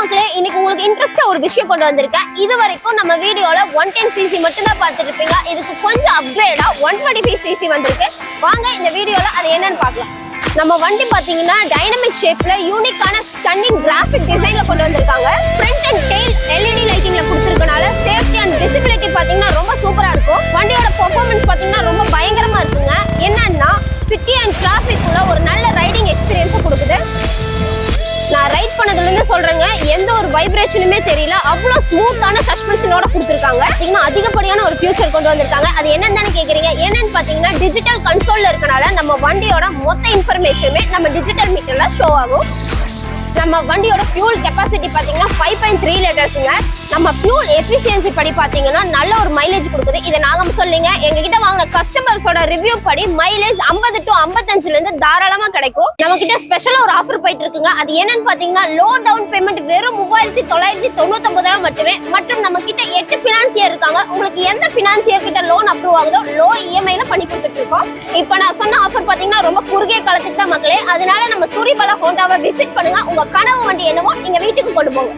மக்களே, இன்னைக்கு உங்களுக்கு இன்ட்ரெஸ்டா ஒரு விஷயம் கொண்டு வந்திருக்கேன். இது வரைக்கும் நம்ம வீடியோல 110cc மட்டும் தான் பார்த்துட்டு இருப்பீங்க. இதுக்கு கொஞ்சம் அப்கிரேடா 125cc வந்திருக்கு. வாங்க இந்த வீடியோல அது என்னன்னு பார்க்கலாம். நம்ம வண்டி பாத்தீங்கன்னா டைனமிக் ஷேப்ல யூனிக்கான ஸ்டன்னிங் கிராஃபிக் டிசைன்ல கொண்டு வந்திருக்காங்க. ஃப்ரண்ட் அண்ட் டெயில் LED லைட்டிங்ல கொடுத்திருக்கனால சேஃப்டி அண்ட் விசிபிலிட்டி பாத்தீங்கன்னா ரொம்ப சூப்பரா இருக்கும். வண்டியோட பெர்ஃபார்மன்ஸ் பாத்தீங்கன்னா ரொம்ப பயங்கரமா இருக்குங்க. என்னன்னா சிட்டி அண்ட் டிராஃபிக் உள்ள ஒரு நல்ல ரைடிங் எக்ஸ்பீரியன்ஸ் கொடுக்குது. நான் ரைட் பண்ணதுல இருந்து சொல்றேங்க, எந்த ஒரு வைப்ரேஷனுமே தெரியல. அவ்வளவு ஸ்மூத்தான சஸ்பென்ஷனோட கொடுத்திருக்காங்க. அதிகப்படியான ஒரு ஃபியூச்சர் கொண்டு வந்திருக்காங்க. அது என்னன்னு கேக்குறீங்க. என்னன்னு பாத்தீங்கன்னா டிஜிட்டல் கன்சோல்ல இருக்கனால நம்ம வண்டியோட மொத்த இன்ஃபர்மேஷனுமே நம்ம டிஜிட்டல் மீட்டர்ல ஷோ ஆகும். நம்ம வண்டியோட ஃபியூல் கெப்பாசிட்டி பாத்தீங்கன்னா 5.3 லிட்டர்ஸ்ங்க. நம்ம ஃபியூல் எஃபிஷியன்சி படி பாத்தீங்கன்னா நல்ல ஒரு மைலேஜ் கொடுக்குது. இதை நாங்க சொல்லிங்க, எங்ககிட்ட வாங்கின கஸ்டமர்ஸோட ரிவ்யூ படி மைலேஜ் 50 to 55ல இருந்து தாராளமா கிடைக்கும். நம்ம கிட்ட ஸ்பெஷலா ஒரு ஆஃபர் போயிட்டு இருக்குங்க. அது என்னன்னு பாத்தீங்கன்னா லோ டவுன் பேமெண்ட் வெறும் 3999 மட்டுமே. மற்றும் நம்ம கிட்ட 8 பினான்சியர் இருக்காங்க. உங்களுக்கு எந்த பினான்சியர் கிட்ட லோன் அப்ரூவ் ஆகுதோ லோ இஎம்ஐல பண்ணி கொடுத்துட்டு இருக்கோம். இப்போ நான் சொன்ன ஆஃபர் பாத்தீங்கன்னா ரொம்ப குறுகிய காலத்துக்கு தான் மக்களே. அதனால நம்ம சூரிபாலா ஹோண்டாவை விசிட் பண்ணுங்க. உங்க கனவு வண்டி என்னவோ நீங்க வீட்டுக்கு கொண்டு போங்க.